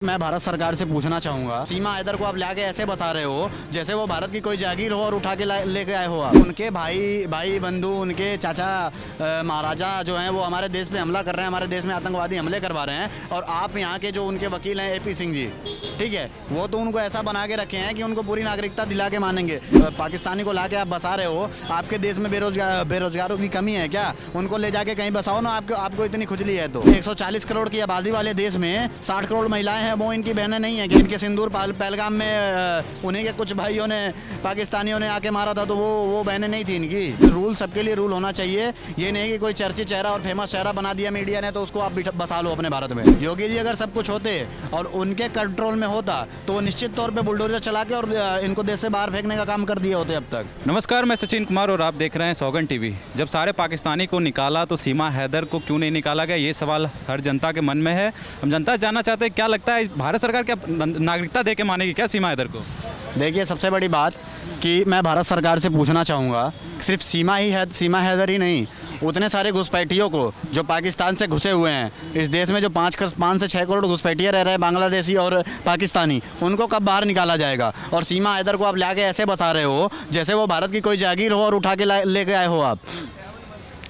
मैं भारत सरकार से पूछना चाहूंगा, सीमा हैदर को आप लाके ऐसे बता रहे हो जैसे वो भारत की कोई जागीर हो और उठा के लेके आए हो आप। उनके भाई बंधु, उनके चाचा महाराजा जो हैं वो हमारे देश पे हमला कर रहे हैं, हमारे देश में आतंकवादी हमले करवा रहे हैं। और आप यहाँ के जो उनके वकील हैं AP सिंह जी, ठीक है, वो तो उनको ऐसा बना के रखे हैं कि उनको पूरी नागरिकता दिला के मानेंगे। पाकिस्तानी को ला के आप बसा रहे हो, आपके देश में बेरोजगारों की कमी है क्या? उनको ले जाके कहीं बसाओ ना, आपको इतनी खुजली है तो। 140 करोड़ की आबादी वाले देश में 60 करोड़ महिलाएं हैं, वो इनकी बहनें नहीं है कि इनके सिंदूर पहलगाम में उन्हीं के कुछ भाइयों ने, पाकिस्तानियों ने आके मारा था तो वो बहनें नहीं थी इनकी। रूल सबके लिए रूल होना चाहिए। ये नहीं कि कोई चर्चित चेहरा और फेमस चेहरा बना दिया मीडिया ने तो उसको आप बसा लो अपने भारत में। योगी जी अगर सब कुछ होते और उनके कंट्रोल में होता तो वो निश्चित तौर पर बुलडोजर चला के और इनको देश से बाहर फेंकने का काम कर दिए होते अब तक। नमस्कार, मैं सचिन कुमार और आप देख रहे हैं सौगंध टीवी। जब सारे पाकिस्तानी को निकाला तो सीमा हैदर को क्यों नहीं निकाला गया, ये सवाल हर जनता के मन में है। हम जनता जानना चाहते हैं क्या लगता है भारत सरकार क्या नागरिकता दे के मानेगी क्या सीमा हैदर को? देखिए, सबसे बड़ी बात कि मैं भारत सरकार से पूछना चाहूँगा, सिर्फ सीमा हैदर ही नहीं, उतने सारे घुसपैठियों को जो पाकिस्तान से घुसे हुए हैं इस देश में, जो 5 से 6 करोड़ घुसपैठिए रह रहे हैं बांग्लादेशी और पाकिस्तानी, उनको कब बाहर निकाला जाएगा? और सीमा हैदर को आप लाके ऐसे बता रहे हो जैसे वो भारत की कोई जागीर हो और उठा के लेके आए हो आप,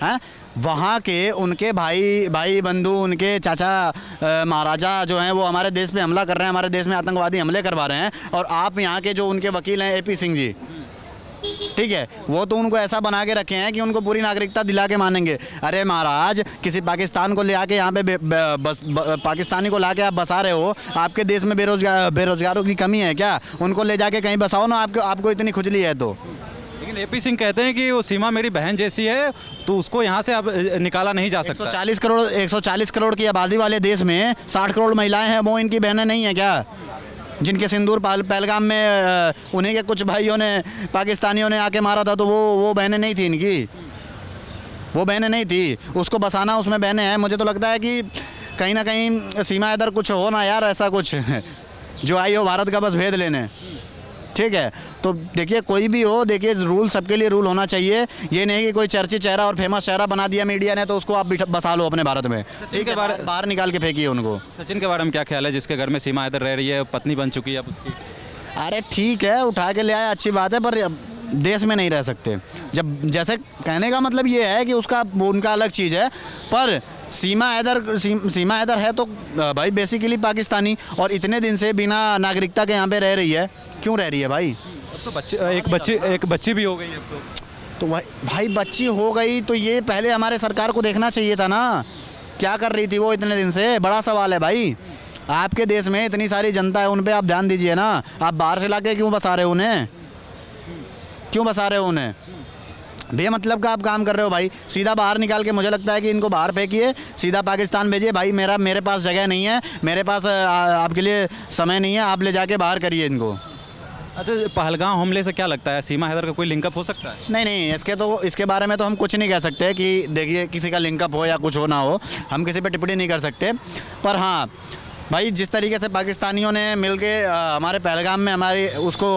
हैं? वहाँ के उनके भाई बंधु, उनके चाचा महाराजा जो हैं वो हमारे देश पे हमला कर रहे हैं, हमारे देश में आतंकवादी हमले करवा रहे हैं। और आप यहाँ के जो उनके वकील हैं AP सिंह जी, ठीक है, वो तो उनको ऐसा बना के रखे हैं कि उनको पूरी नागरिकता दिला के मानेंगे। अरे महाराज, किसी पाकिस्तान को ले आके यहाँ पे पाकिस्तानी को ला के आप बसा रहे हो, आपके देश में बेरोजगारों की कमी है क्या? उनको ले जाके कहीं बसाओ ना, आपको इतनी खुजली है तो। लेकिन AP सिंह कहते हैं कि वो सीमा मेरी बहन जैसी है तो उसको यहाँ से अब निकाला नहीं जा सकता। 140 करोड़ की आबादी वाले देश में 60 करोड़ महिलाएं हैं, वो इनकी बहनें नहीं है क्या? जिनके सिंदूर पहलगाम में उन्हीं के कुछ भाइयों ने, पाकिस्तानियों ने आके मारा था तो वो बहनें नहीं थी इनकी, वो बहनें नहीं थी। उसको बसाना, उसमें बहनें हैं। मुझे तो लगता है कि कहीं ना कहीं सीमा हैदर कुछ हो ना यार, ऐसा कुछ जो आई हो भारत का बस भेद लेने, ठीक है। तो देखिए, कोई भी हो, देखिए रूल सबके लिए रूल होना चाहिए। ये नहीं कि कोई चर्चित चेहरा और फेमस चेहरा बना दिया मीडिया ने तो उसको आप बसा लो अपने भारत में, ठीक है, बाहर निकाल के फेंकिए उनको। सचिन के बारे में क्या ख्याल है, जिसके घर में सीमा हैदर रह रही है, पत्नी बन चुकी है अब उसकी? अरे ठीक है, उठा के ले आए, अच्छी बात है, पर देश में नहीं रह सकते। जब जैसे कहने का मतलब ये है कि उनका अलग चीज़ है, पर सीमा हैदर है तो भाई बेसिकली पाकिस्तानी, और इतने दिन से बिना नागरिकता के यहाँ पे रह रही है। क्यों रह रही है भाई? अब तो एक बच्ची भी हो गई अब तो भाई बच्ची हो गई तो ये पहले हमारे सरकार को देखना चाहिए था ना, क्या कर रही थी वो इतने दिन से? बड़ा सवाल है भाई। आपके देश में इतनी सारी जनता है, उन पे आप ध्यान दीजिए ना। आप बाहर से लाके क्यों बसा रहे हो उन्हें? क्यों बसा रहे हो उन्हें? बेमतलब का आप काम कर रहे हो भाई। सीधा बाहर निकाल के, मुझे लगता है कि इनको बाहर फेंकिए, सीधा पाकिस्तान भेजिए। भाई मेरे पास जगह नहीं है, मेरे पास आपके लिए समय नहीं है, आप ले जाके बाहर करिए इनको। अच्छा, पहलगाम हमले से क्या लगता है, सीमा हैदर का कोई लिंकअप हो सकता है? नहीं, इसके बारे में तो हम कुछ नहीं कह सकते कि देखिए किसी का लिंकअप हो या कुछ हो ना हो, हम किसी पे टिप्पणी नहीं कर सकते। पर हाँ भाई, जिस तरीके से पाकिस्तानियों ने मिलके हमारे पहलगाम में हमारी उसको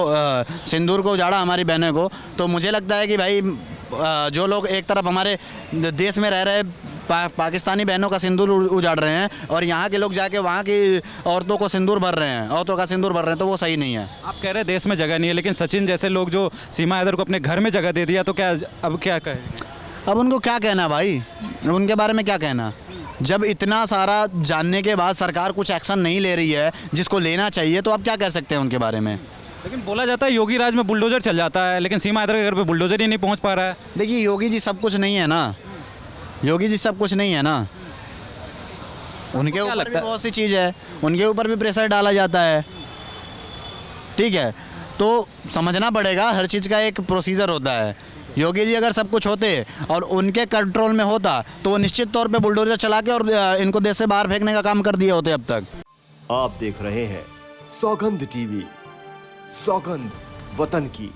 सिंदूर को उजाड़ा, हमारी बहनों को, तो मुझे लगता है कि भाई जो लोग एक तरफ हमारे देश में रह रहे पाकिस्तानी बहनों का सिंदूर उजाड़ रहे हैं और यहाँ के लोग जाके वहाँ की औरतों का सिंदूर भर रहे हैं, तो वो सही नहीं है। आप कह रहे हैं देश में जगह नहीं है, लेकिन सचिन जैसे लोग जो सीमा हैदर को अपने घर में जगह दे दिया तो अब क्या कहें? अब उनको क्या कहना भाई, उनके बारे में क्या कहना? जब इतना सारा जानने के बाद सरकार कुछ एक्शन नहीं ले रही है जिसको लेना चाहिए, तो आप क्या कह सकते हैं उनके बारे में? लेकिन बोला जाता है योगी राज में बुलडोजर चल जाता है, लेकिन सीमा हैदर के घर पे बुलडोजर ही नहीं पहुंच पा रहा है। देखिए, योगी जी सब कुछ नहीं है ना, उनके ऊपर भी बहुत सी चीज़ है, उनके ऊपर भी प्रेशर डाला जाता है, ठीक है। तो समझना पड़ेगा, हर चीज़ का एक प्रोसीजर होता है। योगी जी अगर सब कुछ होते और उनके कंट्रोल में होता तो वो निश्चित तौर पे बुलडोजर चला के और इनको देश से बाहर फेंकने का काम कर दिए होते अब तक। आप देख रहे हैं सौगंध टीवी, सौगंध वतन की।